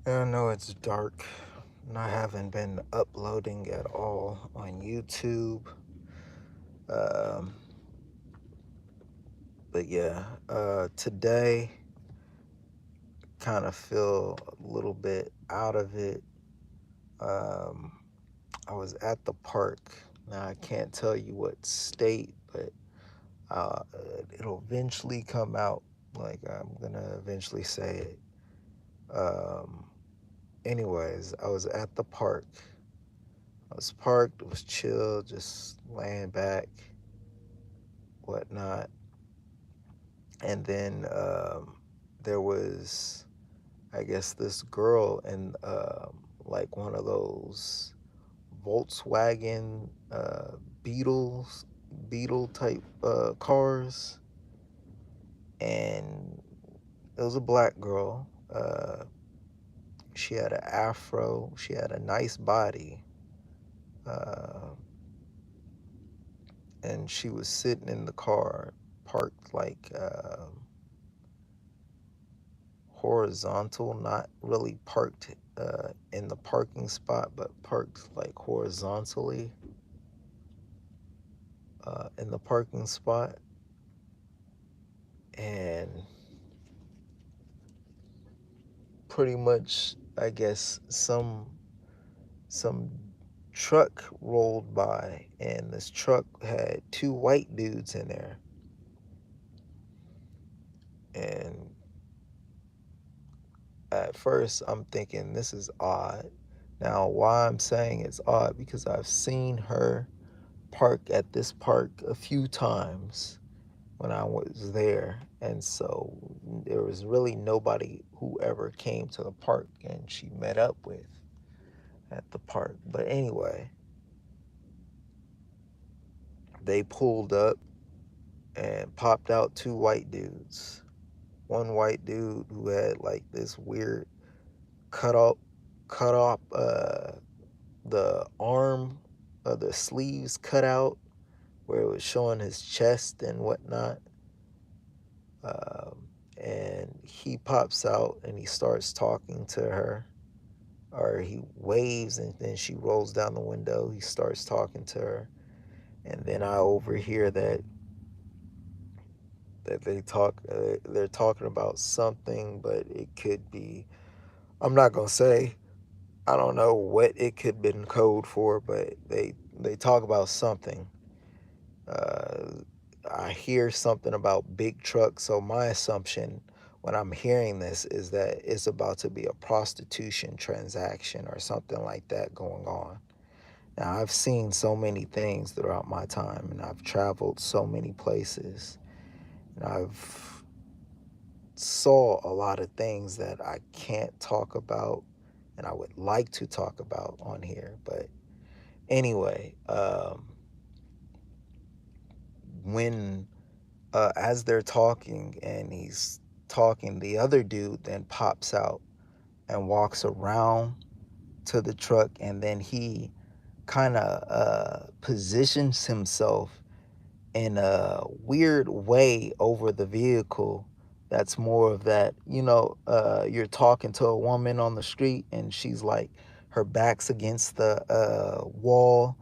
I know it's dark, and I haven't been uploading at all on YouTube. Um, but yeah, today kind of feel a little bit out of it. Um, I was at the park. Now I can't tell you what state, but uh, it'll eventually come out. Like I'm gonna eventually say it. Um, anyways, I was at the park. I was parked. It was chill, just laying back, whatnot. And then there was, I guess, this girl in like one of those Volkswagen Beetles, Beetle type cars, and it was a black girl. She had an afro. She had a nice body, uh, and she was sitting in the car, parked like horizontal, not really parked in the parking spot, but parked like horizontally in the parking spot. And pretty much, I guess some truck rolled by, and this truck had two white dudes in there. And at first, I'm thinking this is odd. Now, why I'm saying it's odd, because I've seen her park at this park a few times when I was there. And so there was really nobody who ever came to the park and she met up with at the park. But anyway, they pulled up and popped out two white dudes. One white dude who had like this weird cut off cut off the arm of the sleeves cut out where it was showing his chest and whatnot. And he pops out and he starts talking to her, or he waves and then she rolls down the window. He starts talking to her, and then I overhear that they're talking about something, but it could be, I'm not gonna say, I don't know what it could have been code for, but they talk about something. Uh, I hear something about big trucks, so my assumption when I'm hearing this is that it's about to be a prostitution transaction or something like that going on. Now, I've seen so many things throughout my time, and I've traveled so many places, and I've saw a lot of things that I can't talk about, and I would like to talk about on here. But anyway, when as they're talking and he's talking, the other dude then pops out and walks around to the truck, and then he kind of positions himself in a weird way over the vehicle. That's more of that, you're talking to a woman on the street and she's like, her back's against the wall,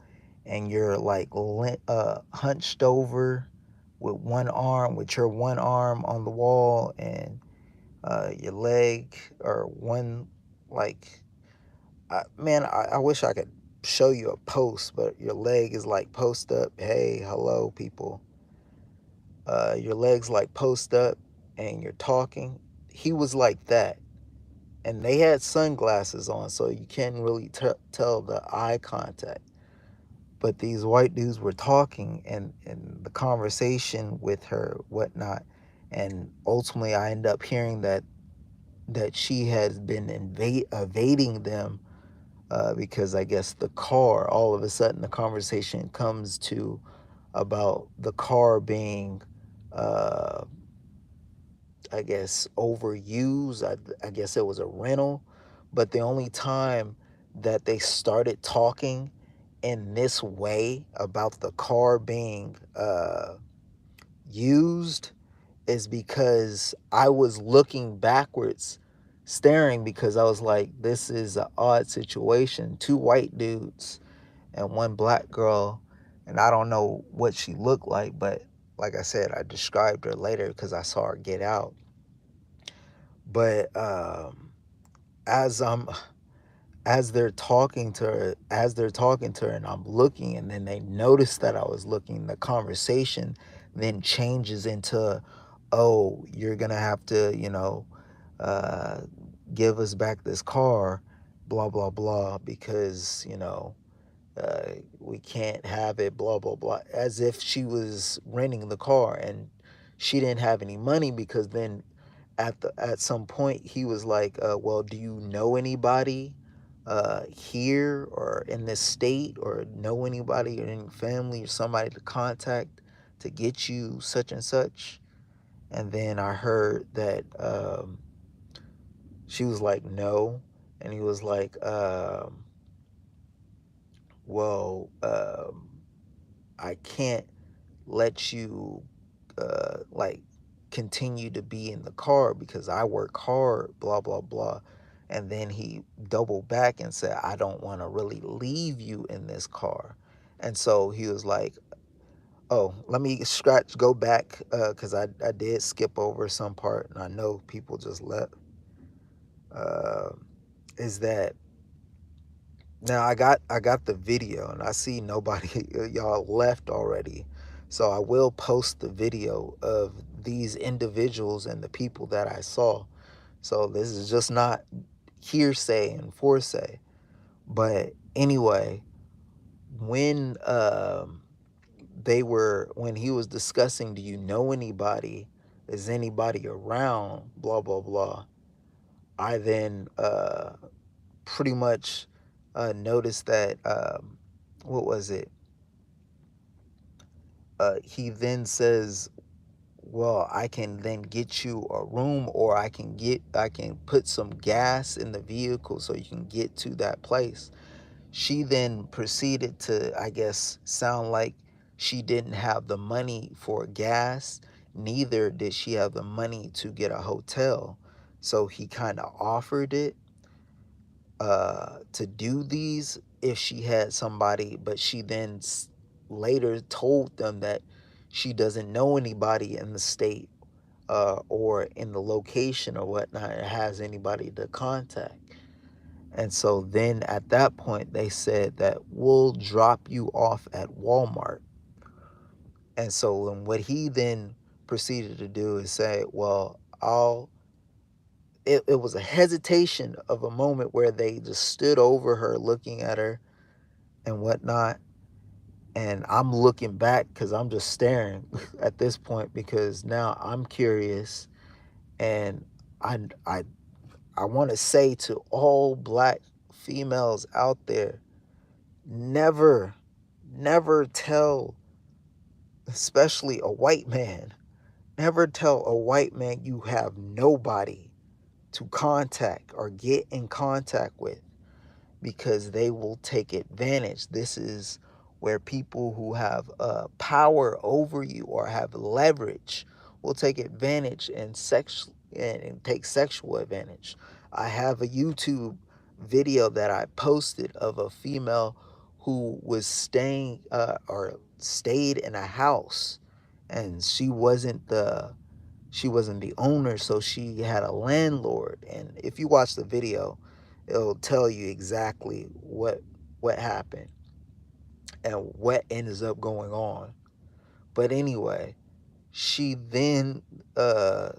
and you're like hunched over with your one arm on the wall, and your leg or one, like, I wish I could show you a post, but your leg is like post up. Hey, hello, people. Your legs like post up and you're talking. He was like that. And they had sunglasses on, so you can't really tell the eye contact. But these white dudes were talking, and the conversation with her, whatnot. And ultimately, I end up hearing that she has been evading them because I guess the car, all of a sudden, the conversation comes to about the car being, uh, I guess, overused. I guess it was a rental. But the only time that they started talking in this way about the car being used is because I was looking backwards, staring because I was like, this is an odd situation. Two white dudes and one black girl, and I don't know what she looked like, but like I said, I described her later because I saw her get out. But as I'm as they're talking to her, and I'm looking, and then they notice that I was looking, the conversation then changes into, oh, you're gonna have to, uh, give us back this car, blah blah blah, because we can't have it, blah blah blah, as if she was renting the car and she didn't have any money. Because then at some point he was like, well, do you know anybody here or in this state, or know anybody or any family or somebody to contact to get you such and such? And then I heard that she was like, no. And he was like, well, I can't let you like continue to be in the car because I work hard, blah blah blah. And then he doubled back and said, I don't want to really leave you in this car. And so he was like, oh, let me go back, because I did skip over some part, and I know people just left. uh, is that Now I got the video, and I see nobody y'all left already. So I will post the video of these individuals and the people that I saw. So this is just not hearsay and foresay. But anyway, when when he was discussing, do you know anybody? Is anybody around? Blah blah blah. I then pretty much noticed that what was it? He then says, "Well, I can then get you a room, or I can put some gas in the vehicle so you can get to that place." She then proceeded to, I guess, sound like she didn't have the money for gas. Neither did she have the money to get a hotel. So he kind of offered it to do these if she had somebody, but she then later told them that she doesn't know anybody in the state or in the location or whatnot, or has anybody to contact. And so then at that point, they said that we'll drop you off at Walmart. And so and what he then proceeded to do is say, well, it was a hesitation of a moment where they just stood over her looking at her and whatnot. And I'm looking back because I'm just staring at this point, because now I'm curious. And I I I want to say to all black females out there, never, never tell, especially a white man, never tell a white man you have nobody to contact or get in contact with, because they will take advantage. This is where people who have power over you or have leverage will take advantage and take sexual advantage. I have a YouTube video that I posted of a female who was staying or stayed in a house, and she wasn't the owner, so she had a landlord. And if you watch the video, it'll tell you exactly what happened and what ends up going on. But anyway, she then uh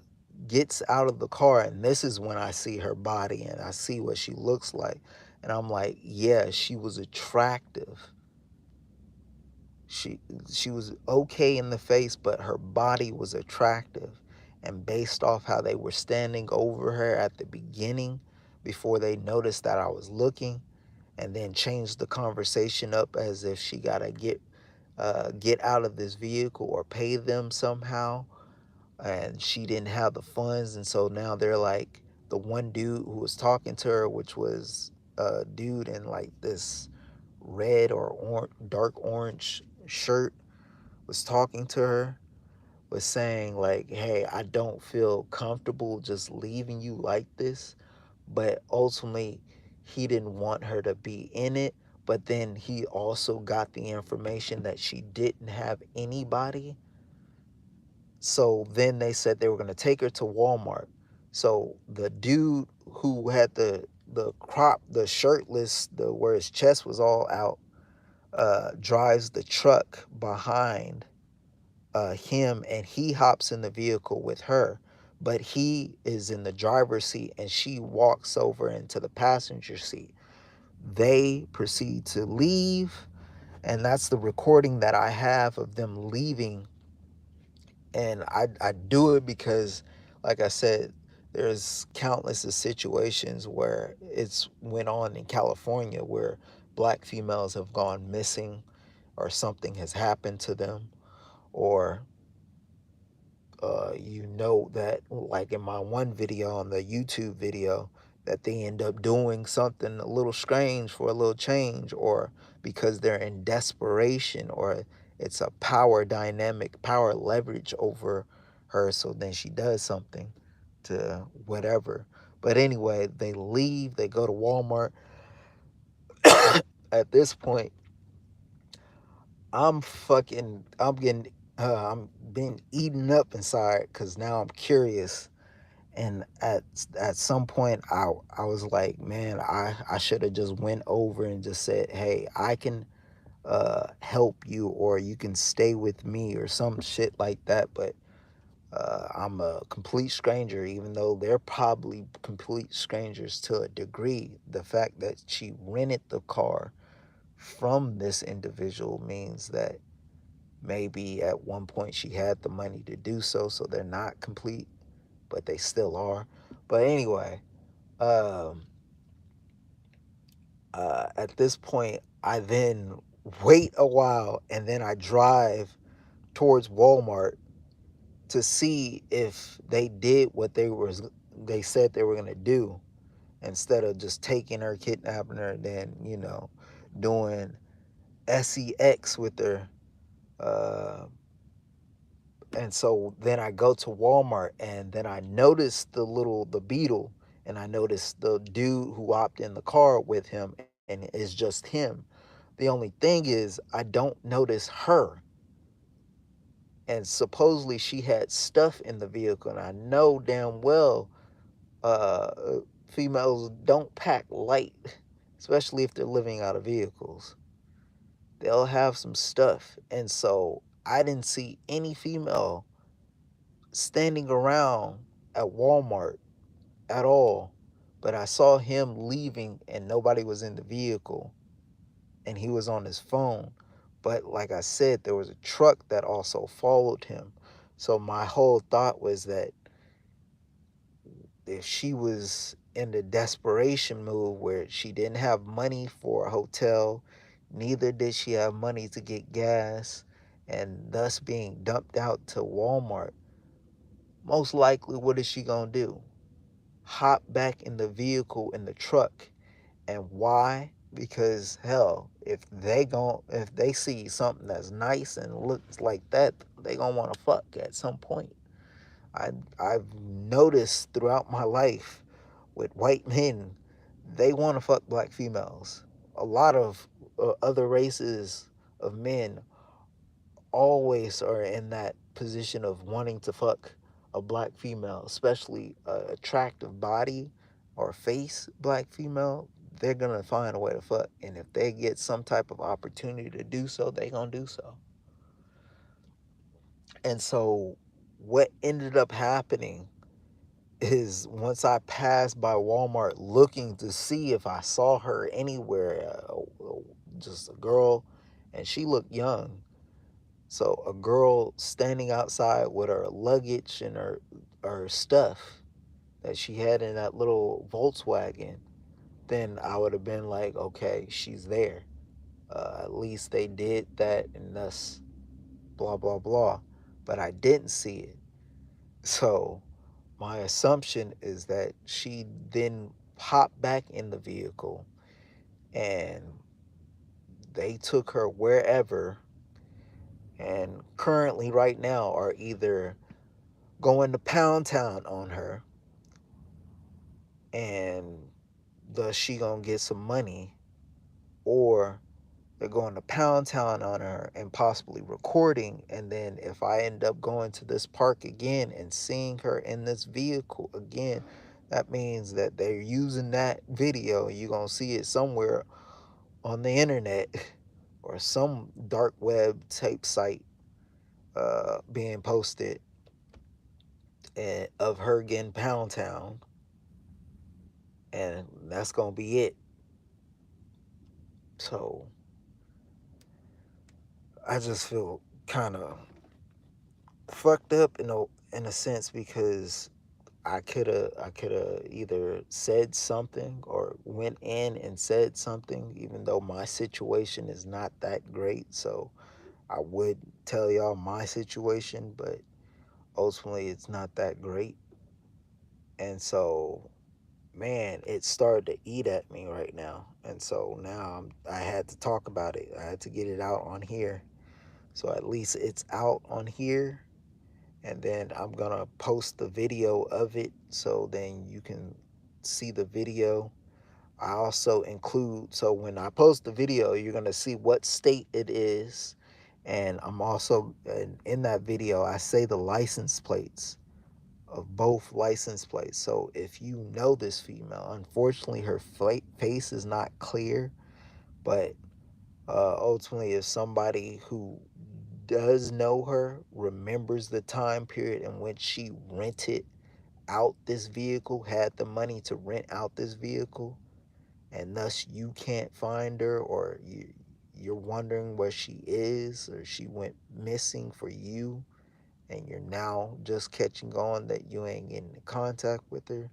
gets out of the car, and this is when I see her body and I see what she looks like. And I'm like, yeah, she was attractive. She was okay in the face, but her body was attractive. And based off how they were standing over her at the beginning, before they noticed that I was looking, and then changed the conversation up as if she gotta get out of this vehicle or pay them somehow, and she didn't have the funds. And so now they're like, the one dude who was talking to her, which was a dude in like this red or dark orange shirt, was talking to her, was saying like, hey, I don't feel comfortable just leaving you like this, but ultimately he didn't want her to be in it. But then he also got the information that she didn't have anybody. So then they said they were going to take her to Walmart. So the dude who had the crop, the shirtless, the where his chest was all out, drives the truck behind him, and he hops in the vehicle with her. But he is in the driver's seat and she walks over into the passenger seat. They proceed to leave, and that's the recording that I have of them leaving. And I do it because, like I said, there's countless of situations where it's went on in California where black females have gone missing, or something has happened to them, or that, like in my one video, on the YouTube video, that they end up doing something a little strange for a little change, or because they're in desperation, or it's a power dynamic, power leverage over her. So then she does something to whatever. But anyway, they leave, they go to Walmart. At this point, I'm being eaten up inside because now I'm curious. And at some point I was like, man, I should have just went over and just said, hey, I can help you, or you can stay with me, or some shit like that. But I'm a complete stranger, even though they're probably complete strangers to a degree. The fact that she rented the car from this individual means that maybe at one point she had the money to do so. So they're not complete, but they still are. But anyway, um, at this point, I then wait a while and then I drive towards Walmart to see if they did what they said they were gonna do, instead of just taking her, kidnapping her, and then doing sex with her. Uh, and so then I go to Walmart, and then I notice the beetle, and I notice the dude who hopped in the car with him, and it's just him. The only thing is I don't notice her, and supposedly she had stuff in the vehicle, and I know damn well females don't pack light, especially if they're living out of vehicles. They'll have some stuff, and so I didn't see any female standing around at Walmart at all. But I saw him leaving and nobody was in the vehicle, and he was on his phone. But like I said, there was a truck that also followed him. So my whole thought was that if she was in the desperation move where she didn't have money for a hotel, neither did she have money to get gas, and thus being dumped out to Walmart, most likely what is she gonna do? Hop back in the vehicle, in the truck. And why? Because hell, if they see something that's nice and looks like that, they gonna want to fuck at some point. I've noticed throughout my life with white men, they want to fuck black females. A lot of other races of men always are in that position of wanting to fuck a black female, especially a attractive body or face black female. They're gonna find a way to fuck, and if they get some type of opportunity to do so, they gonna do so. And so, what ended up happening is, once I passed by Walmart looking to see if I saw her anywhere, just a girl, and she looked young. So a girl standing outside with her luggage and her stuff that she had in that little Volkswagen, then I would have been like, okay, she's there. At least they did that, and thus blah blah blah. But I didn't see it. So my assumption is that she then popped back in the vehicle, and they took her wherever, and currently right now are either going to Pound Town on her, and thus she gonna get some money, or they're going to pound town on her and possibly recording. And then if I end up going to this park again and seeing her in this vehicle again, that means that they're using that video. You're going to see it somewhere on the internet or some dark web type site being posted, of her getting pound town. And that's going to be it. So I just feel kind of fucked up in a sense, because I could have either said something or went in and said something, even though my situation is not that great. So I would tell y'all my situation, but ultimately it's not that great. And so, man, it started to eat at me right now. And so now I had to talk about it. I had to get it out on here. So at least it's out on here, and then I'm gonna post the video of it so then you can see the video. I also include, so when I post the video, you're gonna see what state it is, and I'm also in that video I say the license plates of both license plates. So if you know this female, unfortunately her face is not clear, but ultimately, if somebody who does know her remembers the time period in which she rented out this vehicle, had the money to rent out this vehicle, and thus you can't find her, or you're wondering where she is, or she went missing for you, and you're now just catching on that you ain't getting in contact with her,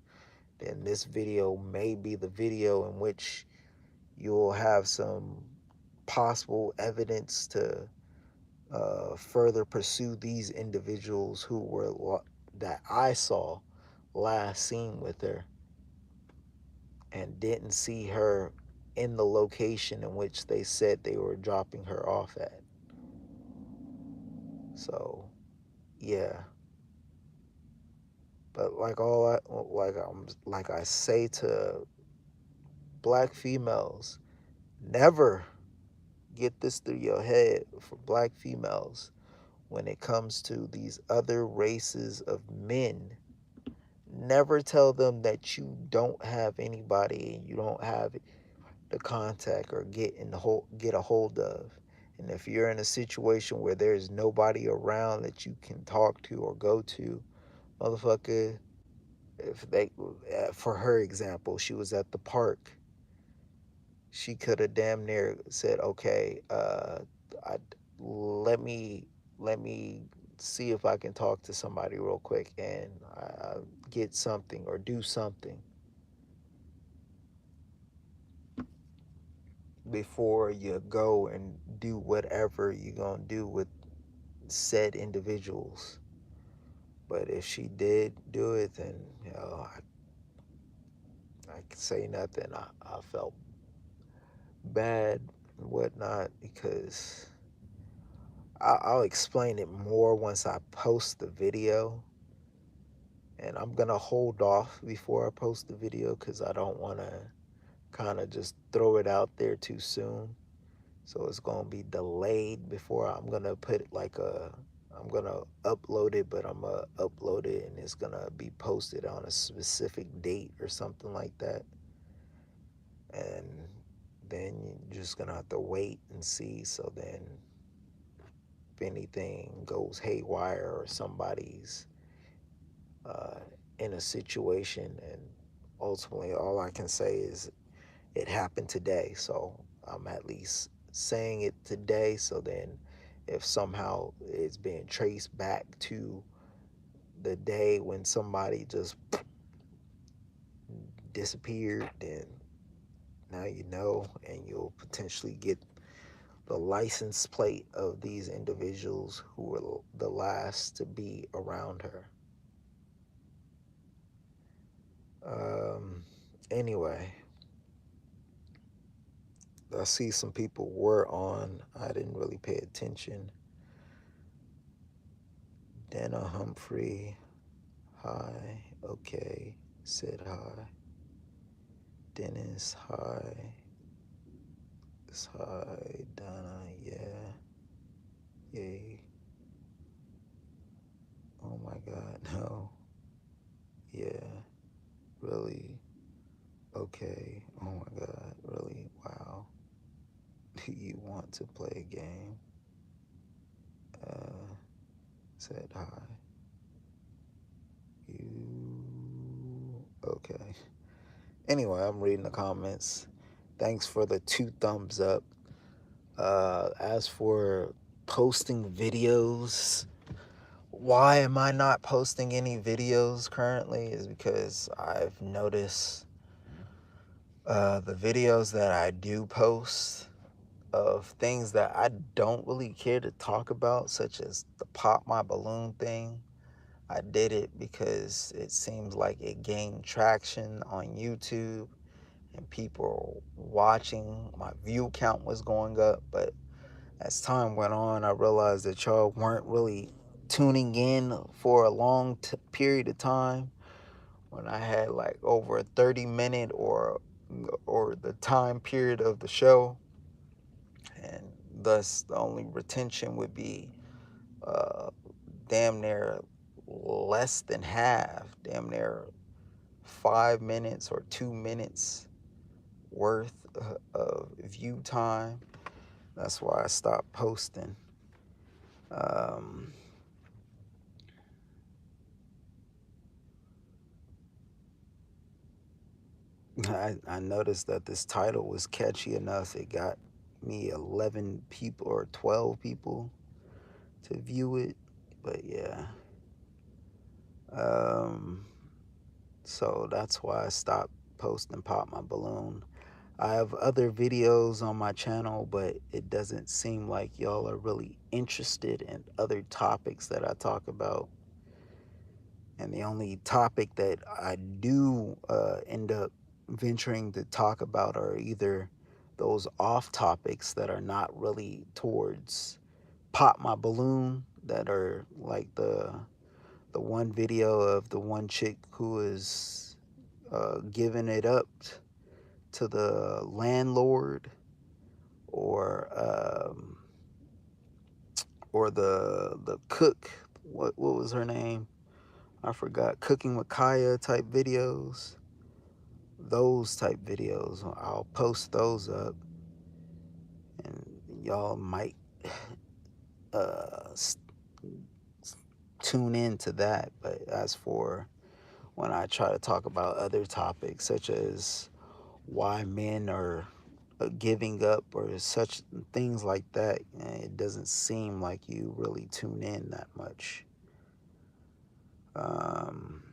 then this video may be the video in which you'll have some possible evidence to further pursue these individuals who were that I saw last seen with her, and didn't see her in the location in which they said they were dropping her off at. So yeah, but like I say to black females, never get this through your head for black females when it comes to these other races of men. Never tell them that you don't have anybody and you don't have the contact or get a hold of. And if you're in a situation where there's nobody around that you can talk to or go to, motherfucker, if they, for her example, she was at the park, she could have damn near said, okay, I, let me see if I can talk to somebody real quick, and get something or do something before you go and do whatever you're gonna do with said individuals. But if she did do it, then I could say nothing. I felt bad and whatnot, because I'll explain it more once I post the video. And I'm gonna hold off before I post the video because I don't want to kind of just throw it out there too soon. So it's gonna be delayed before I'm gonna put I'm gonna upload it, but I'm gonna upload it and it's gonna be posted on a specific date or something like that. And then you're just gonna have to wait and see. So then if anything goes haywire or somebody's uh, in a situation, and ultimately all I can say is it happened today. So I'm at least saying it today. So then if somehow it's being traced back to the day when somebody just disappeared, then now you know, and you'll potentially get the license plate of these individuals who were the last to be around her. Um, anyway, I see some people were on. I didn't really pay attention. Dana Humphrey, hi. Okay, said hi. Dennis, hi. Hi, Donna, yeah. Yay. Oh my God, no. Yeah, really? Okay. Oh my God, really? Wow. Do you want to play a game? Uh, said hi. You. Okay. Anyway, I'm reading the comments. Thanks for the 2 thumbs up. As for posting videos, why am I not posting any videos currently is because I've noticed the videos that I do post of things that I don't really care to talk about, such as the pop my balloon thing. I did it because it seems like it gained traction on YouTube and people watching. My view count was going up, but as time went on, I realized that y'all weren't really tuning in for a long period of time. When I had like over a 30-minute or the time period of the show, and thus the only retention would be uh, damn near less than half, damn near 5 minutes or 2 minutes worth of view time. That's why I stopped posting. Um, I noticed that this title was catchy enough. It got me 11 people or 12 people to view it. But yeah. Um, so that's why I stopped posting Pop My Balloon. I have other videos on my channel, but it doesn't seem like y'all are really interested in other topics that I talk about. And the only topic that I do end up venturing to talk about are either those off topics that are not really towards Pop My Balloon, that are like the one video of the one chick who is giving it up to the landlord, or the cook. What was her name? I forgot. Cooking with Kaya type videos. Those type videos, I'll post those up, and y'all might uh, tune in to that. But as for when I try to talk about other topics, such as why men are giving up or such things like that, it doesn't seem like you really tune in that much. Um,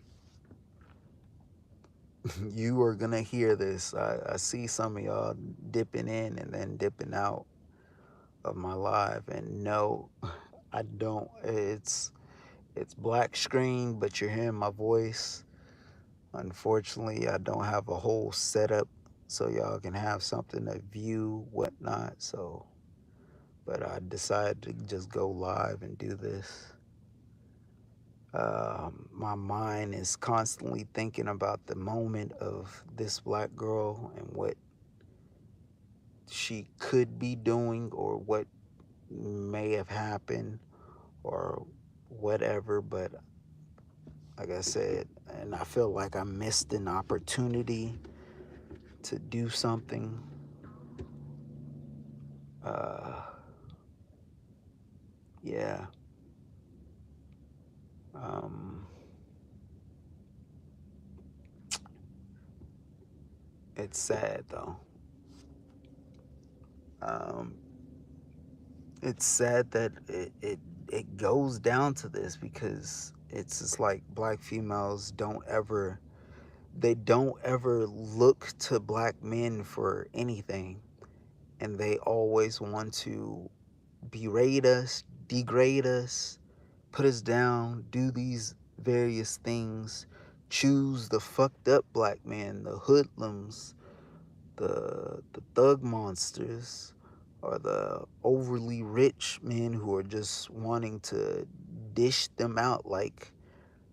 you are gonna hear this. I see some of y'all dipping in and then dipping out of my live, and no, I don't. It's black screen, but you're hearing my voice. Unfortunately, I don't have a whole setup so y'all can have something to view, whatnot. So, but I decided to just go live and do this. My mind is constantly thinking about the moment of this black girl and what she could be doing, or what may have happened, or whatever. But like I said, and I feel like I missed an opportunity to do something. Uh, yeah. Um, it's sad though. Um, it's sad that it goes down to this, because it's just like black females don't ever look to black men for anything, and they always want to berate us, degrade us, put us down, do these various things, choose the fucked up black man, the hoodlums, the thug monsters, or the overly rich men who are just wanting to dish them out like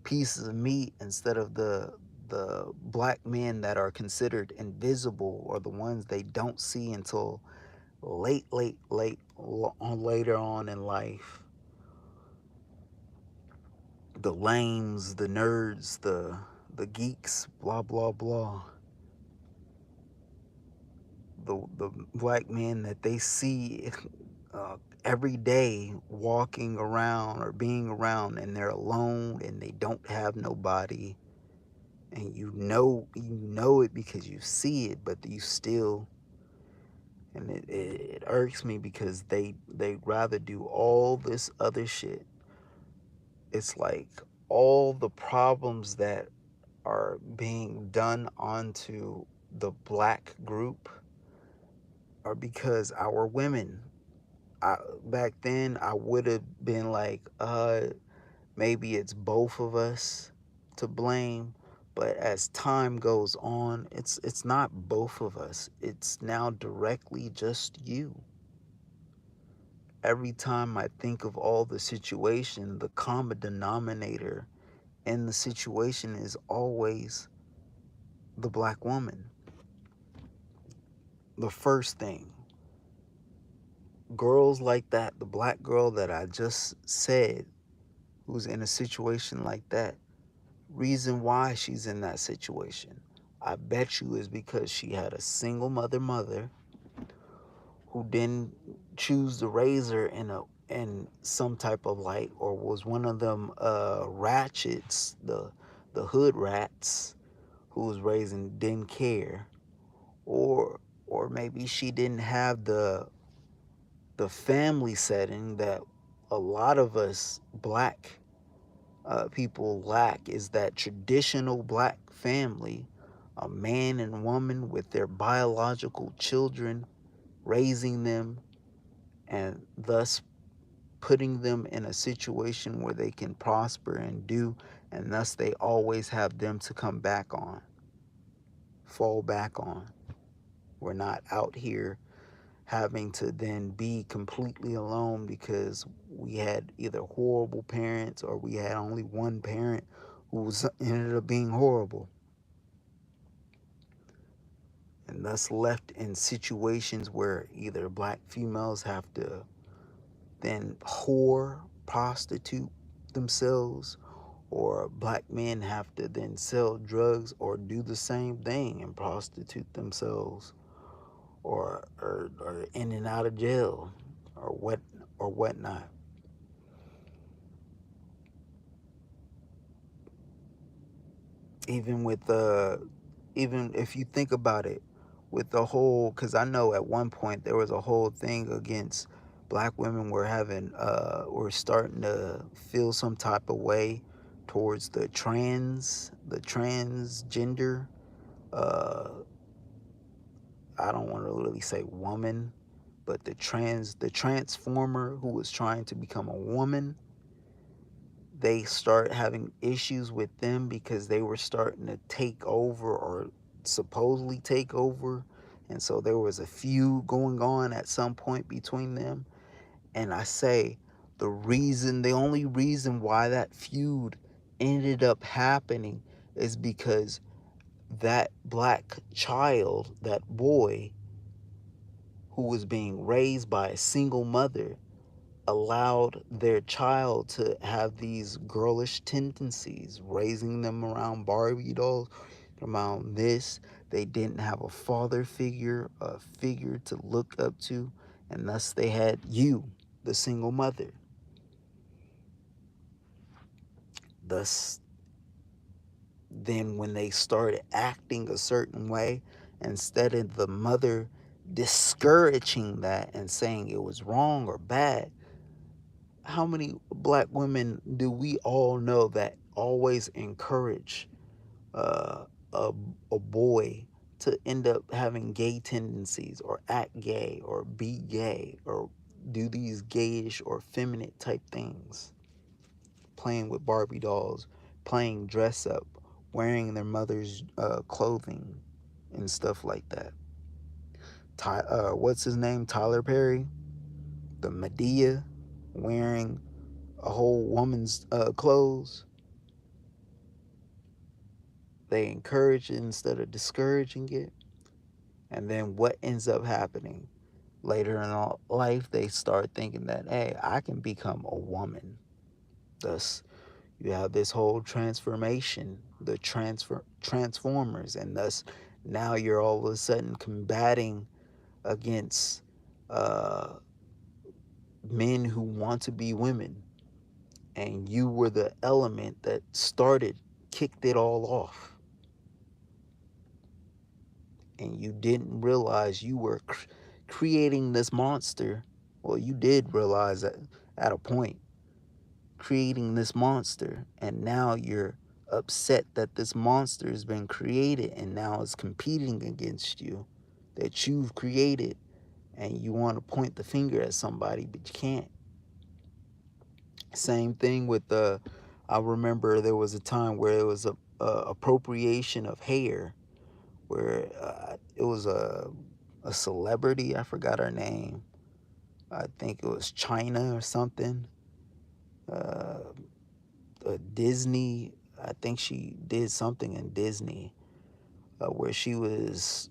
pieces of meat instead of the black men that are considered invisible, or the ones they don't see until later on in life. The lames, the nerds, the geeks, blah blah blah. The black men that they see every day walking around or being around, and they're alone and they don't have nobody, and you know it because you see it, but you still, and it irks me because they rather do all this other shit. It's like all the problems that are being done onto the black group are because our women. Back then I would have been like, maybe it's both of us to blame, but as time goes on, it's not both of us. It's now directly just you. Every time I think of all the situation, the common denominator in the situation is always the black woman. The first thing, girls like that, the black girl that I just said, who's in a situation like that, reason why she's in that situation, I bet you, is because she had a single mother who didn't choose to raise her in some type of light, or was one of them ratchets, the hood rats, who was raising, didn't care, or maybe she didn't have the family setting that a lot of us black people lack, is that traditional black family, a man and woman with their biological children, raising them, and thus putting them in a situation where they can prosper and do, and thus they always have them to come back on, fall back on. We're not out here having to then be completely alone because we had either horrible parents, or we had only one parent who was ended up being horrible, and thus left in situations where either black females have to then whore, prostitute themselves, or black men have to then sell drugs or do the same thing and prostitute themselves, or in and out of jail, or whatnot. Even with even if you think about it, with the whole, because I know at one point there was a whole thing against black women were starting to feel some type of way towards the transgender, uh I don't want to really say woman, but the transformer who was trying to become a woman. They start having issues with them because they were starting to take over, or supposedly take over, and so there was a feud going on at some point between them. And I say, the only reason why that feud ended up happening is because that black child, that boy who was being raised by a single mother, allowed their child to have these girlish tendencies, raising them around Barbie dolls, around this. They didn't have a father figure, a figure to look up to, and thus they had you, the single mother. Thus, then when they started acting a certain way, instead of the mother discouraging that and saying it was wrong or bad, how many black women do we all know that always encourage uh, a, a boy to end up having gay tendencies, or act gay, or be gay, or do these gayish or feminine type things, playing with Barbie dolls, playing dress up, wearing their mother's clothing and stuff like that. What's his name? Tyler Perry, the Medea, wearing a whole woman's clothes. they encourage it instead of discouraging it. And then what ends up happening later in life, they start thinking that, hey, I can become a woman. Thus, you have this whole transformation, the transformers, and thus now you're all of a sudden combating against uh, men who want to be women, and you were the element that started, kicked it all off, and you didn't realize you were creating this monster. Well, you did realize that at a point, creating this monster, and now you're upset that this monster has been created and now is competing against you, that you've created, and you want to point the finger at somebody, but you can't. Same thing with I remember there was a time where it was a appropriation of hair, where it was a celebrity, I forgot her name. I think it was China or something. Uh, Disney. I think she did something in Disney where she was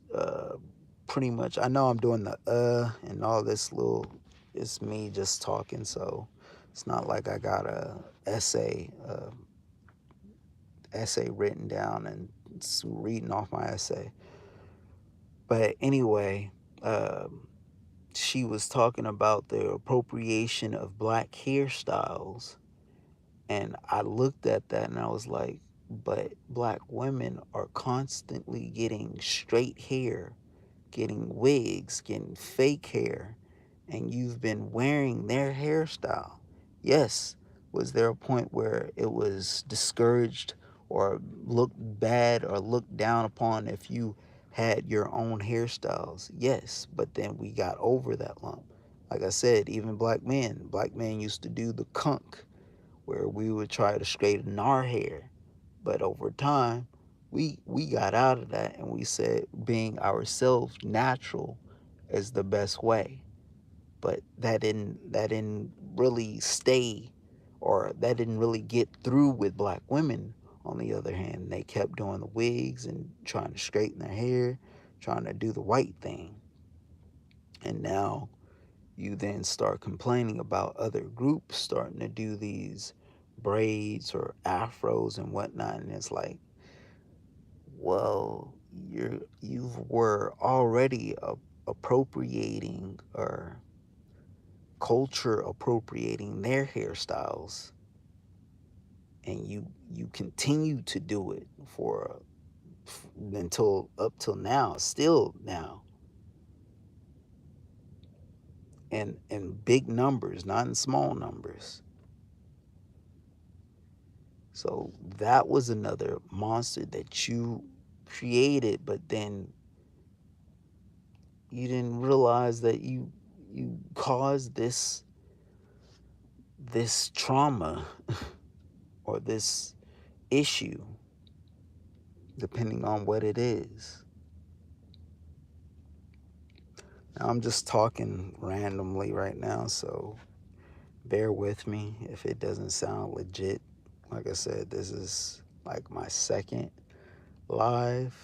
pretty much. I know I'm doing the and all this little. It's me just talking, so it's not like I got a essay written down and reading off my essay. But anyway, she was talking about the appropriation of black hairstyles. And I looked at that and I was like, but black women are constantly getting straight hair, getting wigs, getting fake hair, and you've been wearing their hairstyle. Yes, was there a point where it was discouraged or looked bad or looked down upon if you had your own hairstyles? Yes, but then we got over that lump. Like I said, even black men used to do the kunk, where we would try to straighten our hair. But over time, we got out of that and we said being ourselves natural is the best way. But that didn't really stay, or that didn't really get through with black women. On the other hand, they kept doing the wigs and trying to straighten their hair, trying to do the white thing. And now you then start complaining about other groups starting to do these braids or afros and whatnot, and it's like, well, you were already appropriating or culture appropriating their hairstyles, and you continue to do it for until up till now, still now, and in big numbers, not in small numbers. So that was another monster that you created, but then you didn't realize that you caused this trauma or this issue, depending on what it is. Now I'm just talking randomly right now, so bear with me if it doesn't sound legit. Like I said, this is like my second live,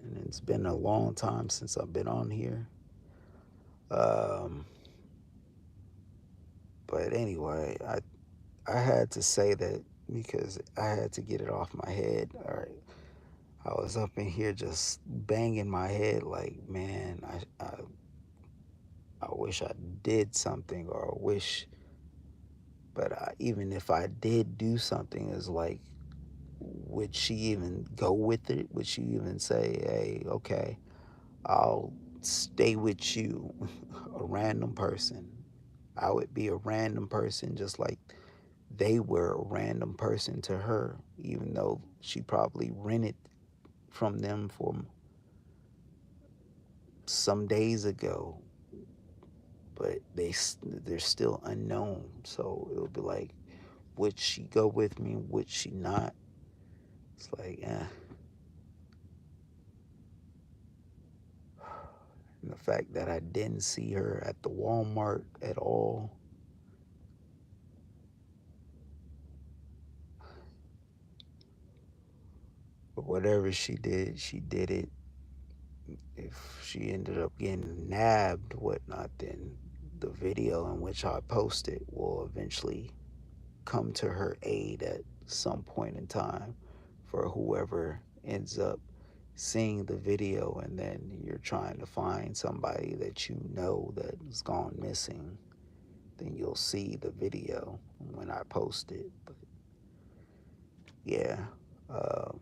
and it's been a long time since I've been on here. Um, but anyway, I had to say that because I had to get it off my head. All right, I was up in here just banging my head like, man, I wish I did something, or I wish, but even if I did do something, it's like, would she even go with it? Would she even say, hey, okay, I'll stay with you, a random person? I would be a random person just like they were a random person to her, even though she probably rented from them for some days ago, but they're still unknown. So it would be like, would she go with me? Would she not? It's like, and the fact that I didn't see her at the Walmart at all, whatever she did it. If she ended up getting nabbed, whatnot, then the video in which I posted will eventually come to her aid at some point in time for whoever ends up seeing the video, and then you're trying to find somebody that you know that has gone missing, then you'll see the video when I post it. But yeah, um,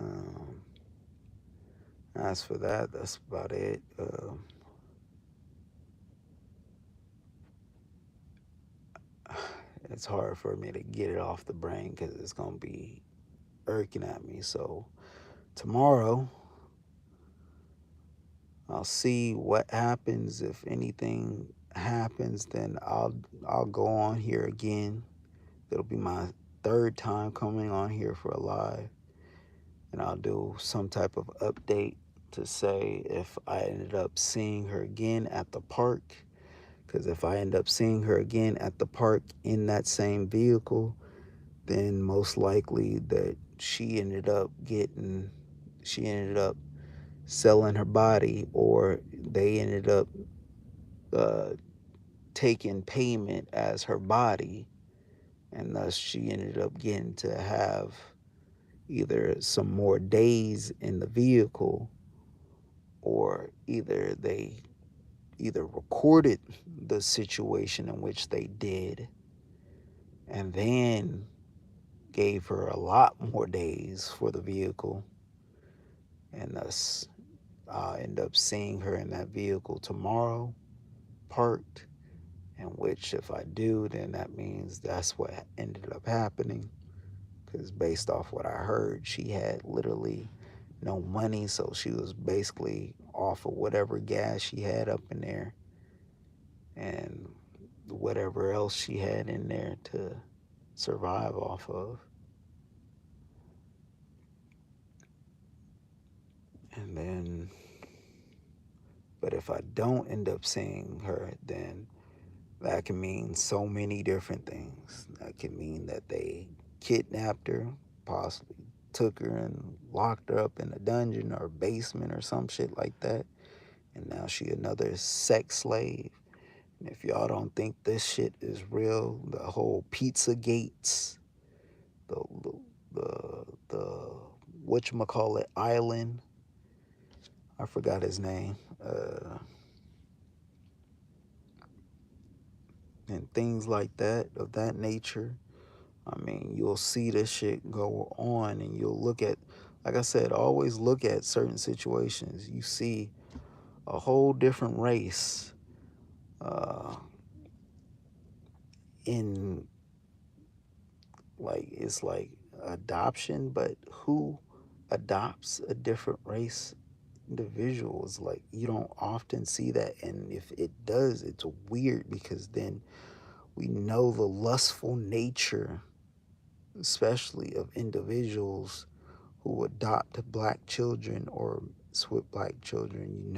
um, as for that, that's about it. It's hard for me to get it off the brain because it's gonna be irking at me. So tomorrow, I'll see what happens. If anything happens, then I'll go on here again. It'll be my third time coming on here for a live, and I'll do some type of update to say if I ended up seeing her again at the park. Because if I end up seeing her again at the park in that same vehicle, then most likely that she ended up selling her body, or they ended up uh, taking payment as her body, and thus she ended up getting to have either some more days in the vehicle, or they either recorded the situation in which they did and then gave her a lot more days for the vehicle, and thus I'll end up seeing her in that vehicle tomorrow, parked. In which, if I do, then that means that's what ended up happening. Because based off what I heard, she had literally no money, so she was basically off of whatever gas she had up in there and whatever else she had in there to survive off of. And then, but if I don't end up seeing her, then that can mean so many different things. That can mean that they kidnapped her, possibly took her and locked her up in a dungeon or a basement or some shit like that. And now she another sex slave. And if y'all don't think this shit is real, the whole pizza gates, the the whatchamacallit island, I forgot his name, and things like that of that nature. I mean, you'll see this shit go on, and you'll look at, like I said, always look at certain situations. You see a whole different race uh, in, like, it's like adoption, but who adopts a different race individuals? Like, you don't often see that, and if it does, it's weird because then we know the lustful nature, especially of individuals who adopt black children or with black children,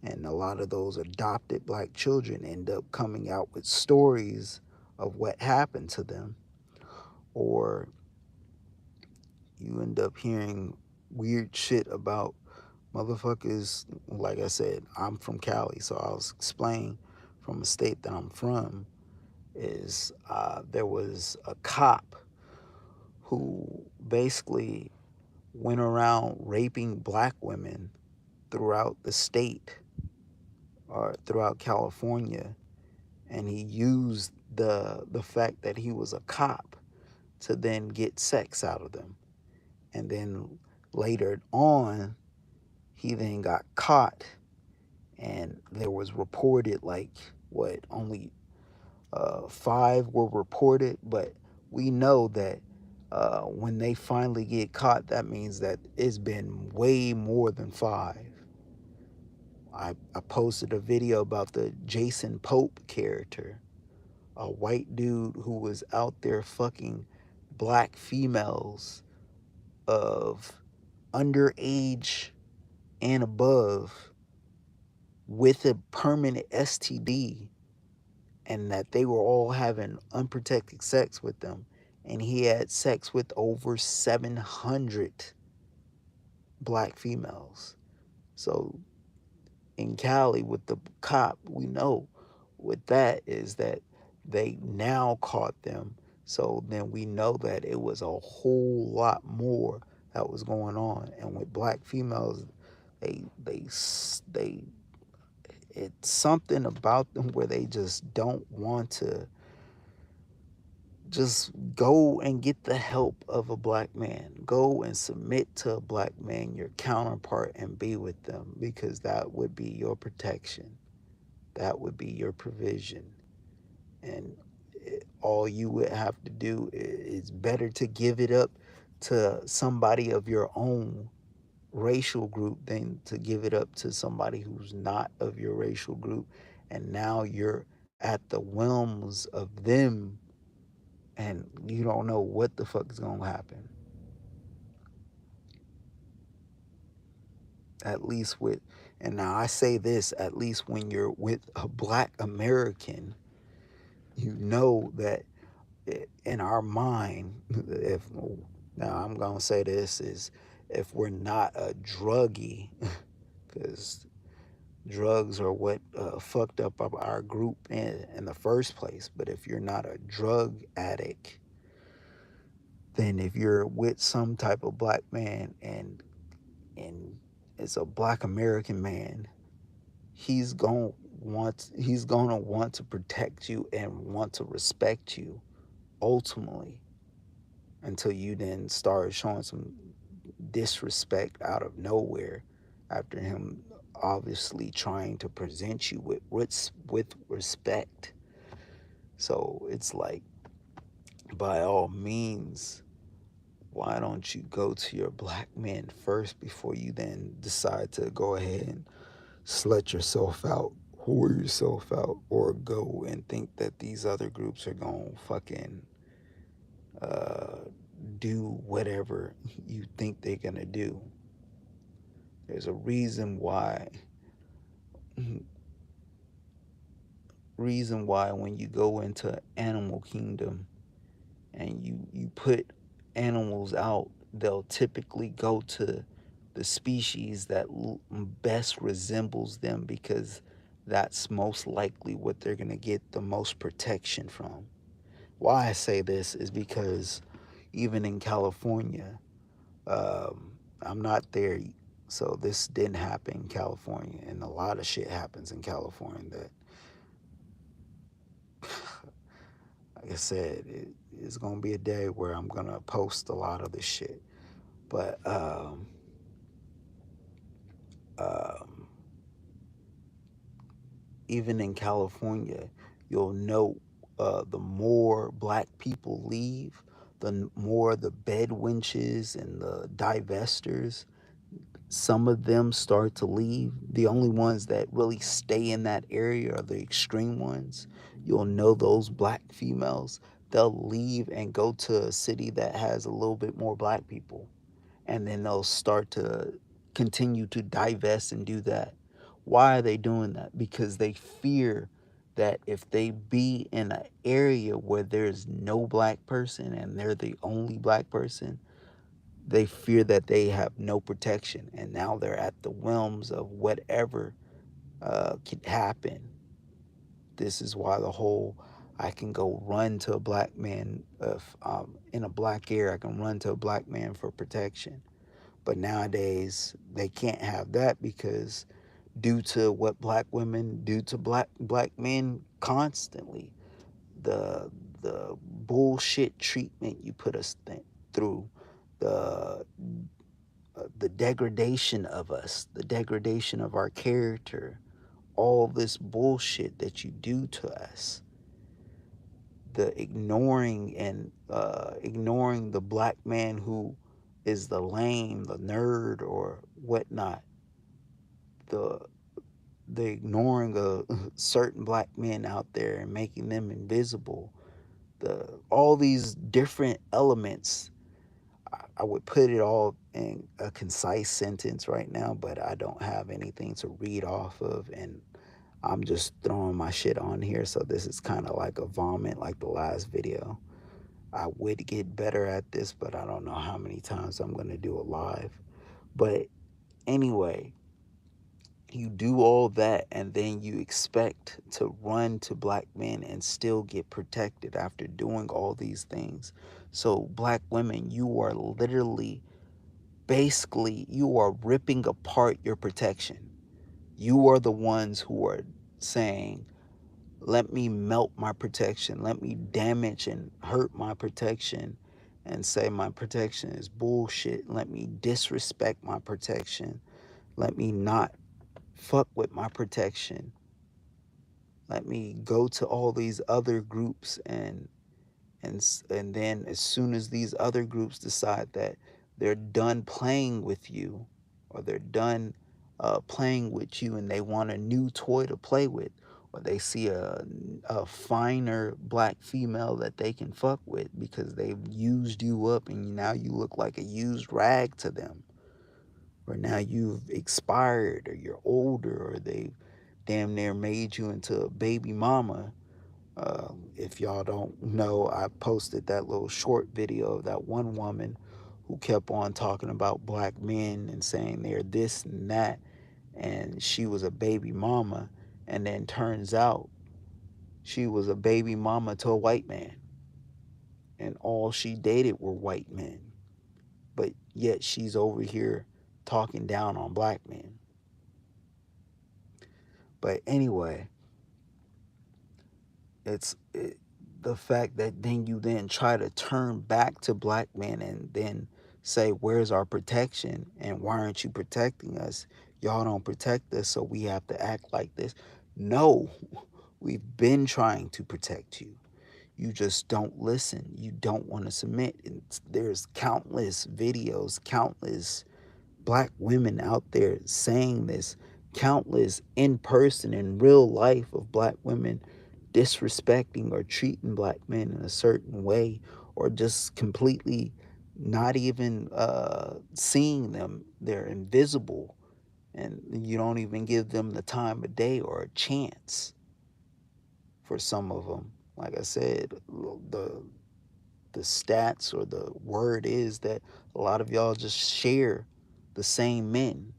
and a lot of those adopted black children end up coming out with stories of what happened to them, or you end up hearing weird shit about motherfuckers. Like I said, I'm from Cali, so I'll explain from a state that I'm from. Is there was a cop who basically went around raping black women throughout the state or throughout California, and he used the fact that he was a cop to then get sex out of them. And then later on, he then got caught, and there was reported like what only five were reported, but we know that when they finally get caught, that means that it's been way more than five. I posted a video about the Jason Pope character, a white dude who was out there fucking black females of underage and above with a permanent STD, and that they were all having unprotected sex with them. And he had sex with over 700 black females. So in Cali with the cop, we know with that is that they now caught them. So then we know that it was a whole lot more that was going on. And with black females, they it's something about them where they just don't want to just go and get the help of a black man. Go and submit to a black man, your counterpart, and be with them because that would be your protection. That would be your provision. And all you would have to do is better to give it up to somebody of your own racial group than to give it up to somebody who's not of your racial group. And now you're at the whims of them and you don't know what the fuck is going to happen. At least with, and now I say this, at least when you're with a black American, you know that in our mind, if now I'm gonna say this is if we're not a druggie, because drugs are what fucked up our group in the first place. But if you're not a drug addict, then if you're with some type of black man and it's a black American man, he's gonna want to protect you and want to respect you ultimately until you then start showing some disrespect out of nowhere after him obviously trying to present you with respect. So it's like, by all means, why don't you go to your black men first before you then decide to go ahead and slut yourself out, whore yourself out, or go and think that these other groups are going to fucking uh, do whatever you think they're going to do. There's a reason why when you go into animal kingdom and you put animals out, they'll typically go to the species that best resembles them because that's most likely what they're going to get the most protection from. Why I say this is because even in California, I'm not there, so this didn't happen in California, and a lot of shit happens in California that, like I said, it's gonna be a day where I'm gonna post a lot of this shit. But um, even in California, you'll note the more black people leave, the more the bed winches and the divestors, some of them start to leave. The only ones that really stay in that area are the extreme ones. You'll know those black females, they'll leave and go to a city that has a little bit more black people. And then they'll start to continue to divest and do that. Why are they doing that? Because they fear that if they be in an area where there's no black person and they're the only black person, they fear that they have no protection, and now they're at the whims of whatever can happen. This is why the whole I can go run to a black man if in a black area. I can run to a black man for protection. But nowadays they can't have that because due to what black women do to black men constantly, the bullshit treatment you put us through, the the degradation of us, the degradation of our character, all this bullshit that you do to us, the ignoring the black man who is the lame, the nerd, or whatnot, the ignoring of certain black men out there and making them invisible, the all these different elements. I would put it all in a concise sentence right now, but I don't have anything to read off of, and I'm just throwing my shit on here, so this is kind of like a vomit like the last video. I would get better at this, but I don't know how many times I'm going to do it live. But anyway, you do all that and then you expect to run to black men and still get protected after doing all these things. So, black women, you are literally, basically, you are ripping apart your protection. You are the ones who are saying, let me melt my protection, let me damage and hurt my protection, and say my protection is bullshit. Let me disrespect my protection. Let me not fuck with my protection. Let me go to all these other groups and then as soon as these other groups decide that they're done playing with you, or they're done playing with you and they want a new toy to play with, or they see a finer black female that they can fuck with because they've used you up and now you look like a used rag to them, or now you've expired or you're older or they've damn near made you into a baby mama. If y'all don't know, I posted that little short video of that one woman who kept on talking about black men and saying they're this and that, and she was a baby mama, and then turns out she was a baby mama to a white man, and all she dated were white men, but yet she's over here talking down on black men. But anyway, the fact that then you then try to turn back to black men and then say, where's our protection and why aren't you protecting us? Y'all don't protect us, so we have to act like this. No, we've been trying to protect you. You just don't listen. You don't want to submit. There's countless videos, countless black women out there saying this, countless in person, in real life, of black women disrespecting or treating black men in a certain way, or just completely not even seeing them. They're invisible, and you don't even give them the time of day or a chance for some of them. Like I said, the stats or the word is that a lot of y'all just share the same men.